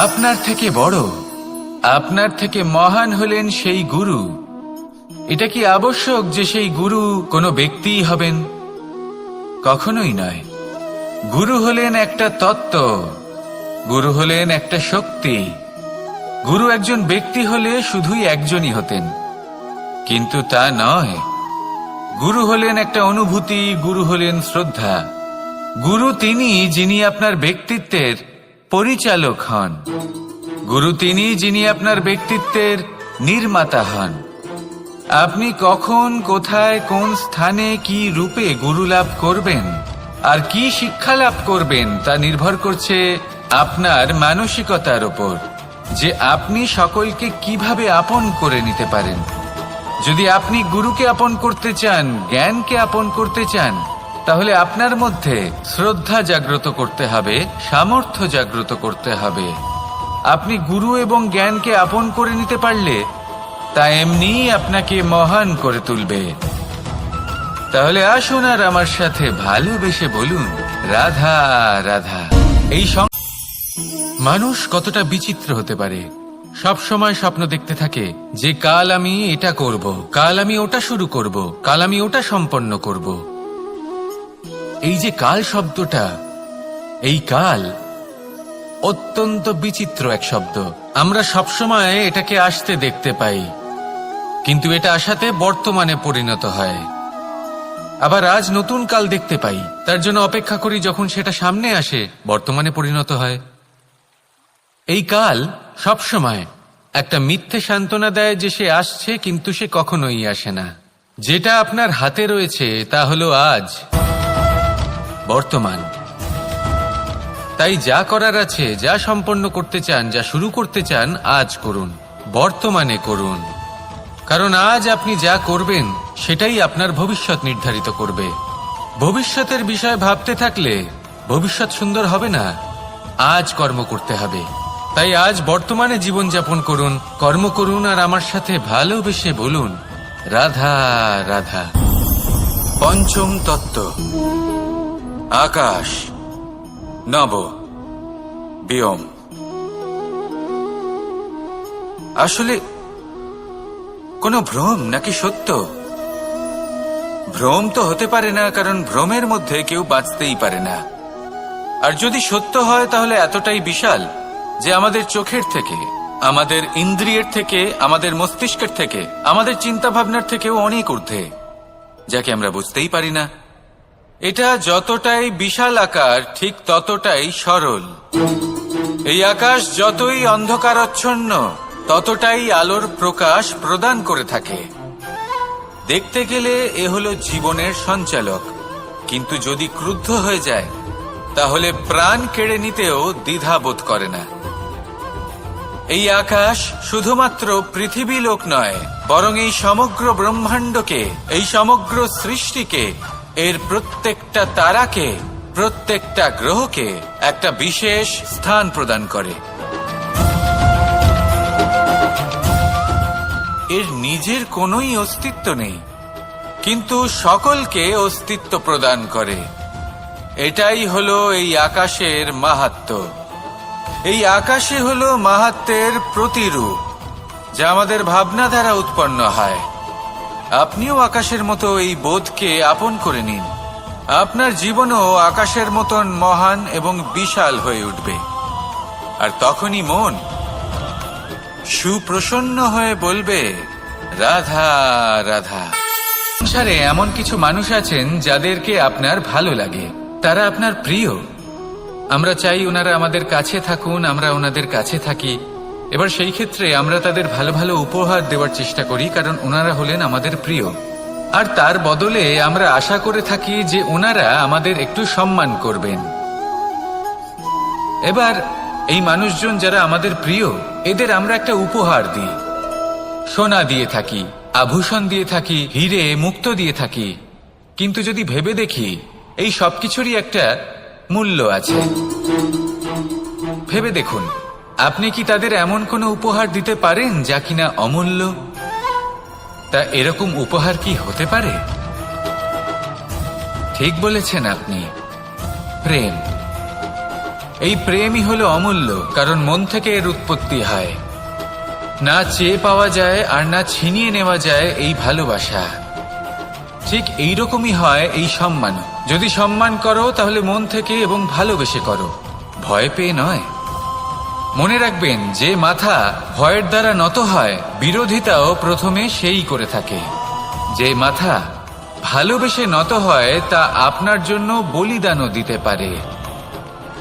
আপনার থেকে বড়, আপনার থেকে মহান হলেন সেই গুরু। এটা কি আবশ্যক যে সেই গুরু কোনো ব্যক্তিই হবেন? কখনোই নয়। গুরু হলেন একটা তত্ত্ব, গুরু হলেন একটা শক্তি। গুরু একজন ব্যক্তি হলে শুধুই একজনই হতেন, কিন্তু তা নয়। গুরু হলেন একটা অনুভূতি, গুরু হলেন শ্রদ্ধা। গুরু তিনি যিনি আপনার ব্যক্তিত্বের পরিচালক হন। গুরু তিনি যিনি আপনার ব্যক্তিত্বের নির্মাতা হন। আপনি কখন, কোথায়, কোন স্থানে, কি রূপে গুরু লাভ করবেন আর কি শিক্ষা লাভ করবেন তা নির্ভর করছে আপনার মানসিকতার উপর, যে আপনি সকলকে কিভাবে আপন করে নিতে পারেন। যদি আপনি গুরুকে আপন করতে চান, জ্ঞানকে আপন করতে চান, তাহলে আপনার মধ্যে শ্রদ্ধা জাগ্রত করতে হবে, সামর্থ্য জাগ্রত করতে হবে। আপনি গুরু এবং জ্ঞানকে আপন করে নিতে পারলে তা এমনিই আপনাকে মহান করে তুলবে। তাহলে আসুন আর আমার সাথে ভালোবেসে বলুন, রাধা রাধা। এই মানুষ কতটা বিচিত্র হতে পারে। সব সময় স্বপ্ন দেখতে থাকে যে কাল আমি এটা করব, কাল আমি ওটা শুরু করব, কাল আমি ওটা সম্পন্ন করব। এই যে কাল শব্দটা, এই কাল অত্যন্ত বিচিত্র এক শব্দ। আমরা সবসময় এটাকে আসতে দেখতে পাই, কিন্তু এটা আসাতে বর্তমানে পরিণত হয়। আবার আজ নতুন কাল দেখতে পাই, তার জন্য অপেক্ষা করি, যখন সেটা সামনে আসে বর্তমানে পরিণত হয়। এই কাল সবসময় একটা মিথ্যে সান্ত্বনা দেয় যে সে আসছে, কিন্তু সে কখনোই আসে না। যেটা আপনার হাতে রয়েছে তা হলো আজ, বর্তমান। তাই যা করার আছে, যা সম্পন্ন করতে চান, যা শুরু করতে চান, আজ করুন, বর্তমানে করুন। কারণ আজ আপনি যা করবেন সেটাই আপনার ভবিষ্যৎ নির্ধারিত করবে। ভবিষ্যতের বিষয়ে ভাবতে থাকলে ভবিষ্যৎ সুন্দর হবে না। আজ কর্ম করতে হবে। তাই আজ বর্তমানে জীবনযাপন করুন, কর্ম করুন, আর আমার সাথে ভালোবেসে বলুন, রাধা রাধা। পঞ্চম তত্ত্ব, আকাশ, নব, ব্যোম। আসলে কোনো ভ্রম নাকি সত্য? ভ্রম তো হতে পারে না, কারণ ভ্রমের মধ্যে কেউ বাঁচতেই পারে না। আর যদি সত্য হয় তাহলে এতটাই বিশাল যে আমাদের চোখের থেকে, আমাদের ইন্দ্রিয়ের থেকে, আমাদের মস্তিষ্কের থেকে, আমাদের চিন্তা ভাবনার থেকেও অনেক ঊর্ধ্বে, যাকে আমরা বুঝতেই পারি না। এটা যতটাই বিশাল আকার, ঠিক ততটাই সরল। এই আকাশ যতই অন্ধকারাচ্ছন্ন, ততটাই আলোর প্রকাশ প্রদান করে থাকে। দেখতে গেলে এ হলো জীবনের সঞ্চালক, কিন্তু যদি ক্রুদ্ধ হয়ে যায় তাহলে প্রাণ কেড়ে নিতেও দ্বিধা বোধ করে না। এই আকাশ শুধুমাত্র পৃথিবী লোক নয়, বরং এই সমগ্র ব্রহ্মাণ্ডকে, এই সমগ্র সৃষ্টিকে, এর প্রত্যেকটা তারাকে, প্রত্যেকটা গ্রহকে একটা বিশেষ স্থান প্রদান করে। এর নিজের কোনোই অস্তিত্ব নেই, কিন্তু সকলকে অস্তিত্ব প্রদান করে। এটাই হলো এই আকাশের মাহাত্ম্য। এই আকাশে হলো মাহাত্ম্যের প্রতিরূপ, যা আমাদের ভাবনা দ্বারা উৎপন্ন হয়। আপনিও আকাশের মতো এই বোধকে আপন করে নিন। আপনার জীবনও আকাশের মতন মহান এবং বিশাল হয়ে উঠবে। আর তখনই মন সুপ্রসন্ন হয়ে বলবে, রাধা রাধা। সংসারে এমন কিছু মানুষ আছেন যাদেরকে আপনার ভালো লাগে, তারা আপনার প্রিয়। আমরা চাই ওনারা আমাদের কাছে থাকুন, আমরা ওনাদের কাছে থাকি। এবার সেই ক্ষেত্রে আমরা তাদের ভালো ভালো উপহার দেওয়ার চেষ্টা করি, কারণ ওনারা হলেন আমাদের প্রিয়। আর তার বদলে আমরা আশা করে থাকি যে ওনারা আমাদের একটু সম্মান করবেন। এবার এই মানুষজন যারা আমাদের প্রিয়, এদের আমরা একটা উপহার দিই। সোনা দিয়ে থাকি, আভূষণ দিয়ে থাকি, হিরে মুক্ত দিয়ে থাকি। কিন্তু যদি ভেবে দেখি, এই সবকিছুরই একটা মূল্য আছে। ভেবে দেখুন, আপনি কি তাদের এমন কোনো উপহার দিতে পারেন যা কিনা অমূল্য? তা এরকম উপহার কি হতে পারে? ঠিক বলেছেন আপনি, প্রেম। এই প্রেমই হলো অমূল্য, কারণ মন থেকে এর উৎপত্তি হয়। না চেয়ে পাওয়া যায় আর না ছিনিয়ে নেওয়া যায় এই ভালোবাসা। ঠিক এইরকমই হয় এই সম্মান। যদি সম্মান করো তাহলে মন থেকে এবং ভালোবেসে করো, ভয় পেয়ে নয়। মনে রাখবেন, যে মাথা ভয়ের দ্বারা নত হয়, বিরোধিতাও প্রথমে সেই করে থাকে। যে মাথা ভালোবেসে নত হয় তা আপনার জন্য বলিদানও দিতে পারে।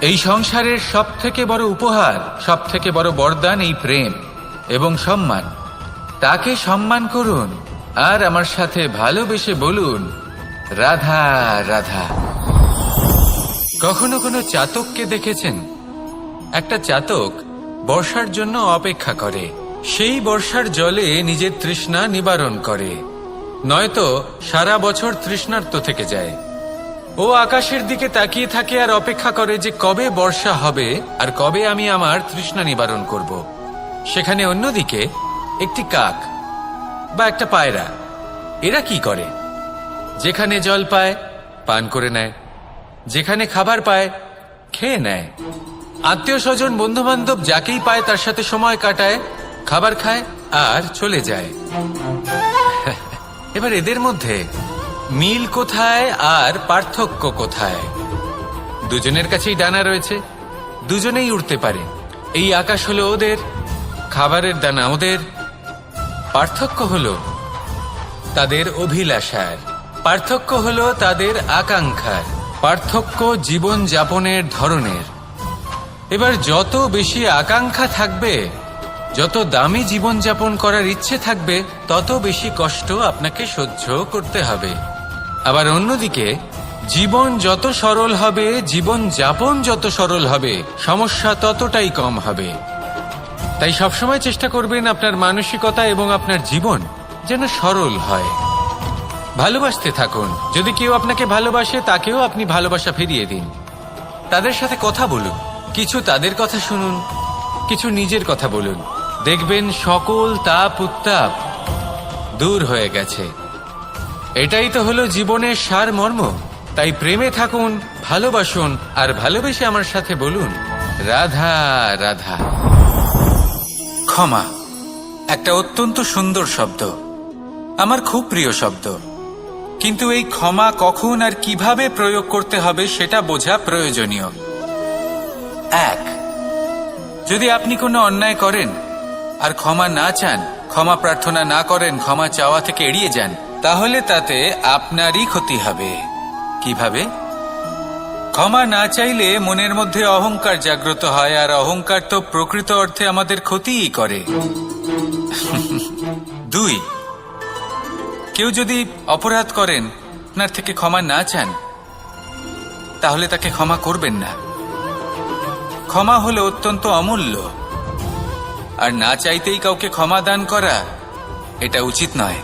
এই সংসারের সব থেকে বড় উপহার, সব থেকে বড় বরদান এই প্রেম এবং সম্মান। তাকে সম্মান করুন আর আমার সাথে ভালোবেসে বলুন, রাধা রাধা। কখনো কোনো চাতককে দেখেছেন? একটা চাতক বর্ষার জন্য অপেক্ষা করে। সেই বর্ষার জলে নিজের তৃষ্ণা নিবারণ করে, নয়তো সারা বছর তৃষ্ণার্ত থেকে যায়। ও আকাশের দিকে তাকিয়ে থাকে আর অপেক্ষা করে যে কবে বর্ষা হবে আর কবে আমি আমার তৃষ্ণা নিবারণ করব। সেখানে অন্যদিকে একটি কাক বা একটা পায়রা, এরা কি করে? যেখানে জল পায় পান করে নেয়, যেখানে খাবার পায় খেয়ে নেয়, আত্মীয় স্বজন বন্ধু বান্ধব যাকেই পায় তার সাথে সময় কাটায়, খাবার খায় আর চলে যায়। এবার এদের মধ্যে মিল কোথায় আর পার্থক্য কোথায়? দুজনের কাছেই ডানা রয়েছে, দুজনেই উড়তে পারে। এই আকাশ হলো ওদের, খাবারের দানা ওদের। পার্থক্য হলো তাদের অভিলাষার, পার্থক্য হলো তাদের আকাঙ্ক্ষার, পার্থক্য জীবন যাপনের ধরনের। এবার যত বেশি আকাঙ্ক্ষা থাকবে, যত দামি জীবনযাপন করার ইচ্ছে থাকবে, তত বেশি কষ্ট আপনাকে সহ্য করতে হবে। আবার অন্যদিকে জীবন যত সরল হবে, জীবন যাপন যত সরল হবে, সমস্যা ততটাই কম হবে। তাই সবসময় চেষ্টা করবেন আপনার মানসিকতা এবং আপনার জীবন যেন সরল হয়। ভালোবাসতে থাকুন। যদি কেউ আপনাকে ভালোবাসে, তাকেও আপনি ভালোবাসা ফিরিয়ে দিন। তাদের সাথে কথা বলুন, কিছু তাদের কথা শুনুন, কিছু নিজের কথা বলুন। দেখবেন সকল তাপ উত্তাপ দূর হয়ে গেছে। এটাই তো হলো জীবনের সারমর্ম। তাই প্রেমে থাকুন, ভালোবাসুন, আর ভালোবেসে আমার সাথে বলুন, রাধা রাধা। ক্ষমা একটা অত্যন্ত সুন্দর শব্দ, আমার খুব প্রিয় শব্দ। কিন্তু এই ক্ষমা কখন আর কিভাবে প্রয়োগ করতে হবে সেটা বোঝা প্রয়োজনীয়। এক, যদি আপনি কোনো অন্যায় করেন আর ক্ষমা না চান, ক্ষমা প্রার্থনা না করেন, ক্ষমা চাওয়া থেকে এড়িয়ে যান, তাহলে তাতে আপনারই ক্ষতি হবে। কিভাবে? ক্ষমা না চাইলে মনের মধ্যে অহংকার জাগ্রত হয়, আর অহংকার তো প্রকৃত অর্থে আমাদের ক্ষতিই করে। দুই, কেউ যদি অপরাধ করেন, আপনার থেকে ক্ষমা না চান, তাহলে তাকে ক্ষমা করবেন না। ক্ষমা হলো অত্যন্ত অমূল্য, আর না চাইতেই কাউকে ক্ষমা দান করা এটা উচিত নয়।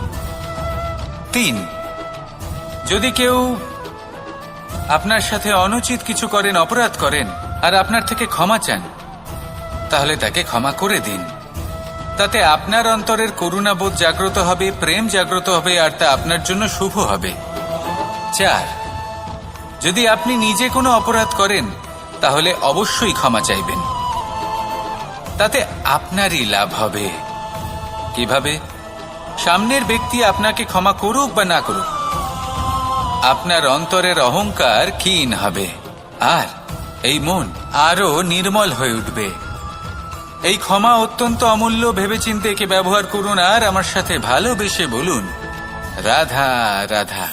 তিন, যদি কেউ আপনার সাথে অনুচিত কিছু করেন, অপরাধ করেন, আর আপনার থেকে ক্ষমা চান, তাহলে তাকে ক্ষমা করে দিন। তাতে আপনার অন্তরের করুণাবোধ জাগ্রত হবে, প্রেম জাগ্রত হবে, আর তা আপনার জন্য শুভ হবে। চার, যদি আপনি নিজে কোনো অপরাধ করেন, তাহলে অবশ্যই ক্ষমা চাইবেন। তাতে আপনারই লাভ হবে। কিভাবে? সামনের ব্যক্তি আপনাকে ক্ষমা করুক বা না করুক, আপনার অন্তরের অহংকার ক্ষীণ হবে, আর এই মন আরো নির্মল হয়ে উঠবে। এই ক্ষমা অত্যন্ত অমূল্য, ভেবেচিন্তে একে ব্যবহার করুন, আর আমার সাথে ভালোবেসে বলুন, রাধা রাধা।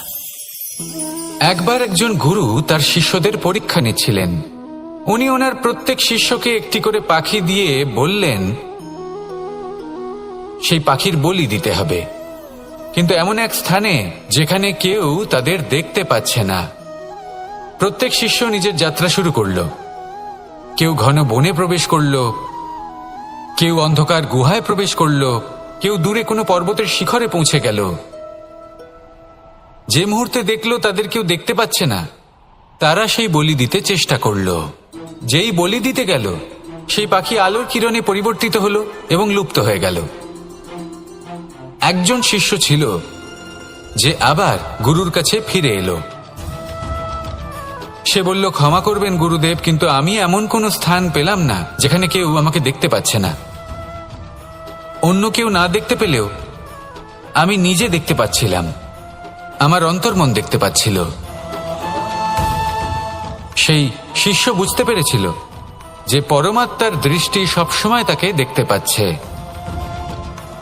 একবার একজন গুরু তার শিষ্যদের পরীক্ষা নিচ্ছিলেন। উনি ওনার প্রত্যেক শিষ্যকে একটি করে পাখি দিয়ে বললেন সেই পাখির বলি দিতে হবে, কিন্তু এমন এক স্থানে যেখানে কেউ তাদের দেখতে পাচ্ছে না। প্রত্যেক শিষ্য নিজের যাত্রা শুরু করল। কেউ ঘন বনে প্রবেশ করল, কেউ অন্ধকার গুহায় প্রবেশ করল, কেউ দূরে কোনো পর্বতের শিখরে পৌঁছে গেল। যে মুহূর্তে দেখলো তাদের কেউ দেখতে পাচ্ছে না, তারা সেই বলি দিতে চেষ্টা করল। যেই বলি দিতে গেল, সেই পাখি আলোর কিরণে পরিবর্তিত হলো এবং লুপ্ত হয়ে গেল। একজন শিষ্য ছিল যে আবার গুরুর কাছে ফিরে এলো। সে বলল, ক্ষমা করবেন গুরুদেব, কিন্তু আমি এমন কোনো স্থান পেলাম না যেখানে কেউ আমাকে দেখতে পাচ্ছে না। অন্য কেউ না দেখতে পেলেও আমি নিজে দেখতে পাচ্ছিলাম, আমার অন্তর্মন দেখতে পাচ্ছিল। সেই শিষ্য বুঝতে পেরেছিল যে পরমাত্মার দৃষ্টি সবসময় তাকে দেখতে পাচ্ছে,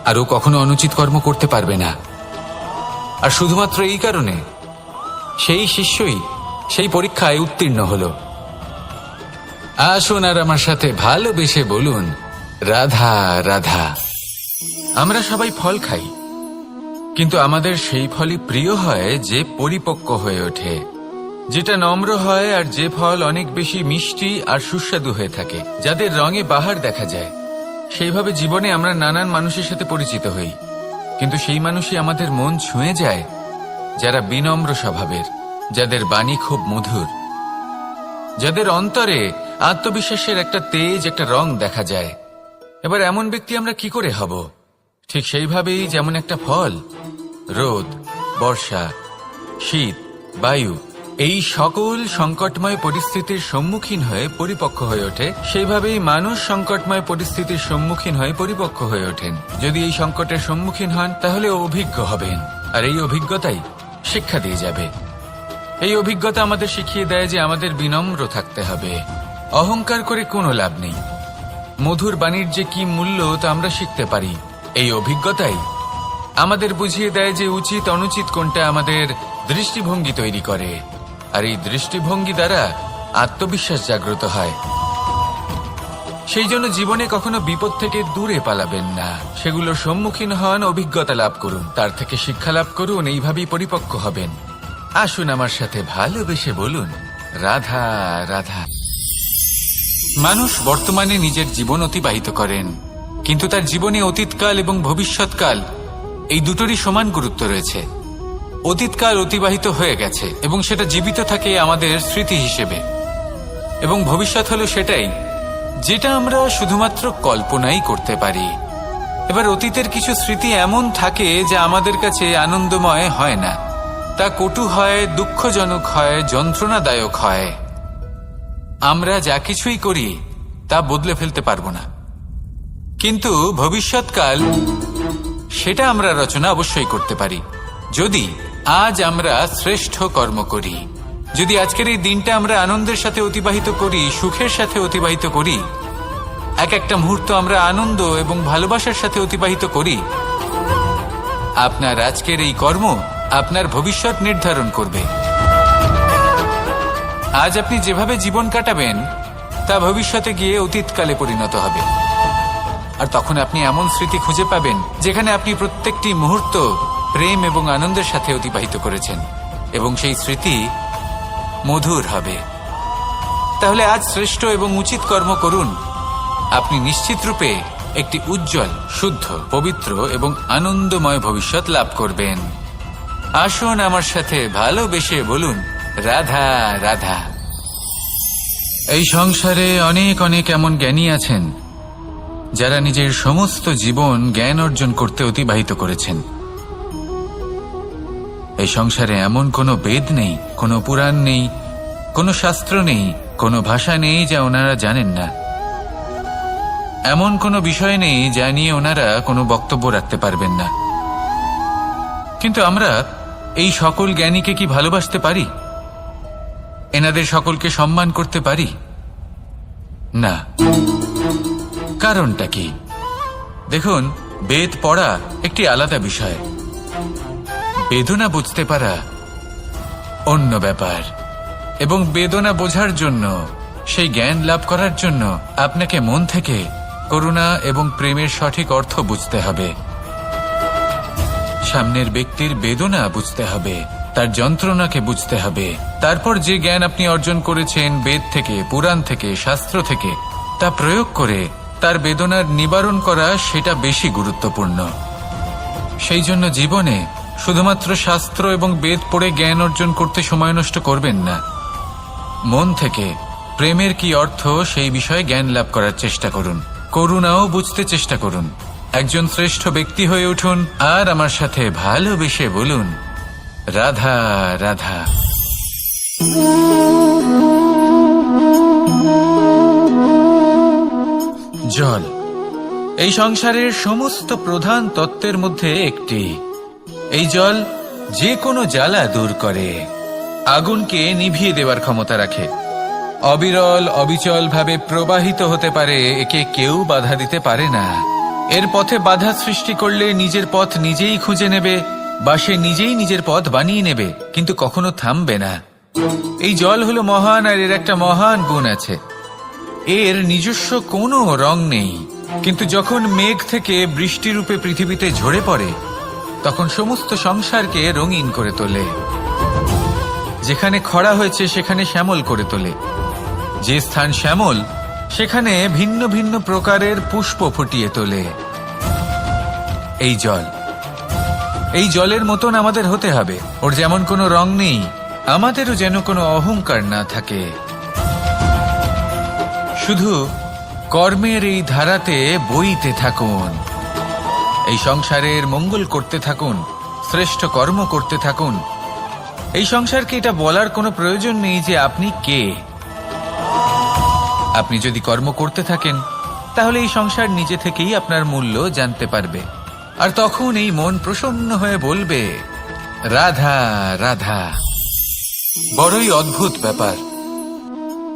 আর ও কখনো অনুচিত কর্ম করতে পারবে না। আর শুধুমাত্র এই কারণে সেই শিষ্যই সেই পরীক্ষায় উত্তীর্ণ হল। আসুন আর আমার সাথে ভালোবেসে বলুন, রাধা রাধা। আমরা সবাই ফল খাই, কিন্তু আমাদের সেই ফলই প্রিয় হয় যে পরিপক্ক হয়ে ওঠে, যেটা নম্র হয়, আর যে ফল অনেক বেশি মিষ্টি আর সুস্বাদু হয়ে থাকে, যাদের রঙে বাহার দেখা যায়। সেইভাবে জীবনে আমরা নানান মানুষের সাথে পরিচিত হই, কিন্তু সেই মানুষই আমাদের মন ছুঁয়ে যায় যারা বিনম্র স্বভাবের, যাদের বাণী খুব মধুর, যাদের অন্তরে আত্মবিশ্বাসের একটা তেজ, একটা রং দেখা যায়। এবার এমন ব্যক্তি আমরা কি করে হব? ঠিক সেইভাবেই যেমন একটা ফল রোদ, বর্ষা, শীত, বায়ু এই সকল সংকটময় পরিস্থিতির সম্মুখীন হয়ে পরিপক্ক হয়ে ওঠে, সেইভাবেই মানুষ সংকটময় পরিস্থিতির সম্মুখীন হয়ে পরিপক্ক হয়ে ওঠেন। যদি এই সংকটের সম্মুখীন হন তাহলে অভিজ্ঞ হবেন, আর এই অভিজ্ঞতাই শিক্ষা দিয়ে যাবে। এই অভিজ্ঞতা আমাদের শিখিয়ে দেয় যে আমাদের বিনম্র থাকতে হবে। অহংকার করে কোনো লাভ নেই। মধুর বাণীর যে কি মূল্য তা আমরা শিখতে পারি। এই অভিজ্ঞতাই আমাদের বুঝিয়ে দেয় যে উচিত অনুচিত কোনটা, আমাদের দৃষ্টিভঙ্গি তৈরি করে, আর এই দৃষ্টিভঙ্গি দ্বারা আত্মবিশ্বাস জাগ্রত হয়। সেই জন্য জীবনে কখনো বিপদ থেকে দূরে পালাবেন না, সেগুলোর সম্মুখীন হন, অভিজ্ঞতা লাভ করুন, তার থেকে শিক্ষা লাভ করুন, এইভাবেই পরিপক্ক হবেন। আসুন আমার সাথে ভালোবেসে বলুন, রাধা রাধা। মানুষ বর্তমানে নিজের জীবন অতিবাহিত করেন, কিন্তু তার জীবনে অতীতকাল এবং ভবিষ্যৎকাল এই দুটোরই সমান গুরুত্ব রয়েছে। অতীতকাল অতিবাহিত হয়ে গেছে এবং সেটা জীবিত থাকে আমাদের স্মৃতি হিসেবে, এবং ভবিষ্যৎ হলো সেটাই যেটা আমরা শুধুমাত্র কল্পনাই করতে পারি। এবার অতীতের কিছু স্মৃতি এমন থাকে যা আমাদের কাছে আনন্দময় হয় না, তা কটু হয়, দুঃখজনক হয়, যন্ত্রণাদায়ক হয়। আমরা যা কিছুই করি তা বদলে ফেলতে পারবো না, কিন্তু ভবিষ্যৎকাল সেটা আমরা রচনা অবশ্যই করতে পারি, যদি আজ আমরা শ্রেষ্ঠ কর্ম করি। যদি আজকের এই দিনটা আমরা আনন্দের সাথে অতিবাহিত করি, সুখের সাথে অতিবাহিত করি, এক একটা মুহূর্ত আমরা আনন্দ এবং ভালোবাসার সাথে অতিবাহিত করি, আপনার আজকের এই কর্ম আপনার ভবিষ্যৎ নির্ধারণ করবে। আজ আপনি যেভাবে জীবন কাটাবেন তা ভবিষ্যতে গিয়ে অতীতকালে পরিণত হবে, আর তখন আপনি এমন স্মৃতি খুঁজে পাবেন যেখানে আপনি প্রত্যেকটি মুহূর্ত প্রেম এবং আনন্দের সাথে অতিবাহিত করেছেন, এবং সেই স্মৃতি মধুর হবে। তাহলে আজ শ্রেষ্ঠ এবং উচিত কর্ম করুন, আপনি নিশ্চিত রূপে একটি উজ্জ্বল, শুদ্ধ, পবিত্র এবং আনন্দময় ভবিষ্যৎ লাভ করবেন। আসুন আমার সাথে ভালোবেসে বলুন, রাধা রাধা। এই সংসারে অনেক অনেক এমন জ্ঞানী আছেন যারা নিজের সমস্ত জীবন জ্ঞান অর্জন করতে অতিবাহিত করেছেন। এই সংসারে এমন কোনো বেদ নেই, কোনো পুরাণ নেই, কোনো শাস্ত্র নেই, কোনো ভাষা নেই যা ওনারা জানেন না। এমন কোনো বিষয় নেই যা নিয়ে ওনারা কোনো বক্তব্য রাখতে পারবেন না। কিন্তু আমরা এই সকল জ্ঞানীকে কি ভালোবাসতে পারি? এনাদের সকলকে সম্মান করতে পারি না। কারণটা কি? দেখুন, বেদ পড়া একটি আলাদা বিষয়, বেদনা বুঝতে পারা অন্য ব্যাপার। এবং বেদনা বোঝার জন্য, সেই জ্ঞান লাভ করার জন্য আপনাকে মন থেকে করুণা এবং প্রেমের সঠিক অর্থ বুঝতে হবে। সামনের ব্যক্তির বেদনা বুঝতে হবে, তার যন্ত্রণাকে বুঝতে হবে। তারপর যে জ্ঞান আপনি অর্জন করেছেন বেদ থেকে, পুরাণ থেকে, শাস্ত্র থেকে, তা প্রয়োগ করে তার বেদনার নিবারণ করা, সেটা বেশি গুরুত্বপূর্ণ। সেই জন্য জীবনে শুধুমাত্র শাস্ত্র এবং বেদ পড়ে জ্ঞান অর্জন করতে সময় নষ্ট করবেন না। মন থেকে প্রেমের কি অর্থ সেই বিষয়ে জ্ঞান লাভ করার চেষ্টা করুন, করুণাও বুঝতে চেষ্টা করুন। একজন শ্রেষ্ঠ ব্যক্তি হয়ে উঠুন, আর আমার সাথে ভালোবেসে বলুন, রাধা রাধা। জল এই সংসারের সমস্ত প্রধান তত্ত্বের মধ্যে একটি। এই জল যে কোনো জ্বালা দূর করে, আগুনকে নিভিয়ে দেওয়ার ক্ষমতা রাখে, অবিরল অবিচল ভাবে প্রবাহিত হতে পারে, একে কেউ বাধা দিতে পারে না। এর পথে বাধা সৃষ্টি করলে নিজের পথ নিজেই খুঁজে নেবে বা সে নিজেই নিজের পথ বানিয়ে নেবে, কিন্তু কখনো থামবে না। এই জল হলো মহান, আর এর একটা মহান গুণ আছে, এর নিজস্ব কোনো রং নেই। কিন্তু যখন মেঘ থেকে বৃষ্টি রূপে পৃথিবীতে ঝরে পড়ে, তখন সমস্ত সংসারকে রঙিন করে তোলে। যেখানে খরা হয়েছে সেখানে শ্যামল করে তোলে, যে স্থান শ্যামল সেখানে ভিন্ন ভিন্ন প্রকারের পুষ্প ফুটিয়ে তোলে। এই জল, এই জলের মতন আমাদের হতে হবে। ওর যেমন কোনো রং নেই, আমাদেরও যেন কোনো অহংকার না থাকে। শুধু কর্মের এই ধারাতে বইতে থাকুন, এই সংসারের মঙ্গল করতে থাকুন, শ্রেষ্ঠ কর্ম করতে থাকুন। এই সংসারকে এটা বলার কোনো প্রয়োজন নেই যে আপনি কে। আপনি যদি কর্ম করতে থাকেন, তাহলে এই সংসার নিজে থেকেই আপনার মূল্য জানতে পারবে, আর তখন এই মন প্রসন্ন হয়ে বলবে, রাধা রাধা। বড়ই অদ্ভুত ব্যাপার,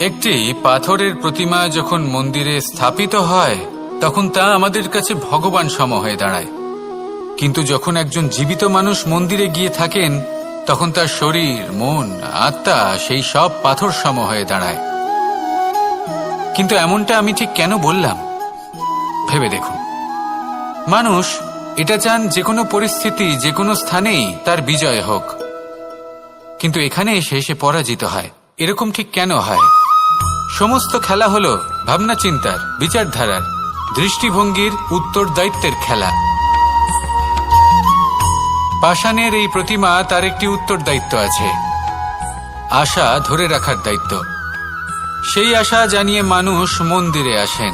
একটি পাথরের প্রতিমা যখন মন্দিরে স্থাপিত হয়, তখন তা আমাদের কাছে ভগবান সম হয়ে দাঁড়ায়। কিন্তু যখন একজন জীবিত মানুষ মন্দিরে গিয়ে থাকেন, তখন তার শরীর, মন, আত্মা সেই সব পাথর সম হয়ে দাঁড়ায়। কিন্তু এমনটা আমি ঠিক কেন বললাম ভেবে দেখুন। মানুষ এটা চান যে কোনো পরিস্থিতি, যে কোনো স্থানেই তার বিজয় হোক, কিন্তু এখানে এসে সে পরাজিত হয়। এরকম ঠিক কেন হয়? সমস্ত খেলা হলো ভাবনা চিন্তার, বিচারধারার, দৃষ্টিভঙ্গির, উত্তরদায়িত্বের খেলা। পাষাণের এই প্রতিমা, তার একটি উত্তরদায়িত্ব আছে, আশা ধরে রাখার দায়িত্ব। সেই আশা জানিয়ে মানুষ মন্দিরে আসেন।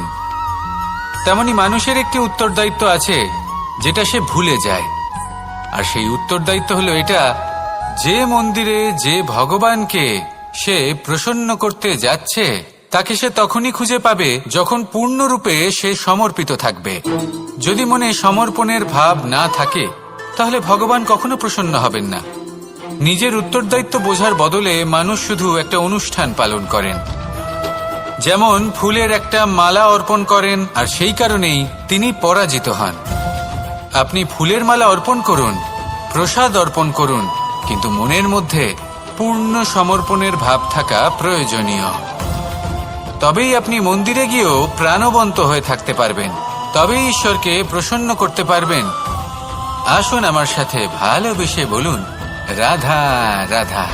তেমনি মানুষের একটি উত্তরদায়িত্ব আছে, যেটা সে ভুলে যায়। আর সেই উত্তরদায়িত্ব হলো এটা, যে মন্দিরে যে ভগবানকে সে প্রসন্ন করতে যাচ্ছে, তাকে সে তখনই খুঁজে পাবে যখন পূর্ণরূপে সে সমর্পিত থাকবে। যদি মনে সমর্পণের ভাব না থাকে, তাহলে ভগবান কখনো প্রসন্ন হবেন না। নিজের উত্তরদায়িত্ব বোঝার বদলে মানুষ শুধু একটা অনুষ্ঠান পালন করেন। যেমন ফুলের একটা মালা অর্পণ করেন, আর সেই কারণেই তিনি পরাজিত হন। আপনি ফুলের মালা অর্পণ করুন, প্রসাদ অর্পণ করুন, কিন্তু মনের মধ্যে পূর্ণ সমর্পণের ভাব থাকা প্রয়োজনীয়। তবেই আপনি মন্দিরে গিয়েও প্রাণবন্ত হয়ে থাকতে পারবেন, তবেই ঈশ্বরকে প্রসন্ন করতে পারবেন। আসুন আমার সাথে ভালোবেসে বলুন, রাধা রাধা।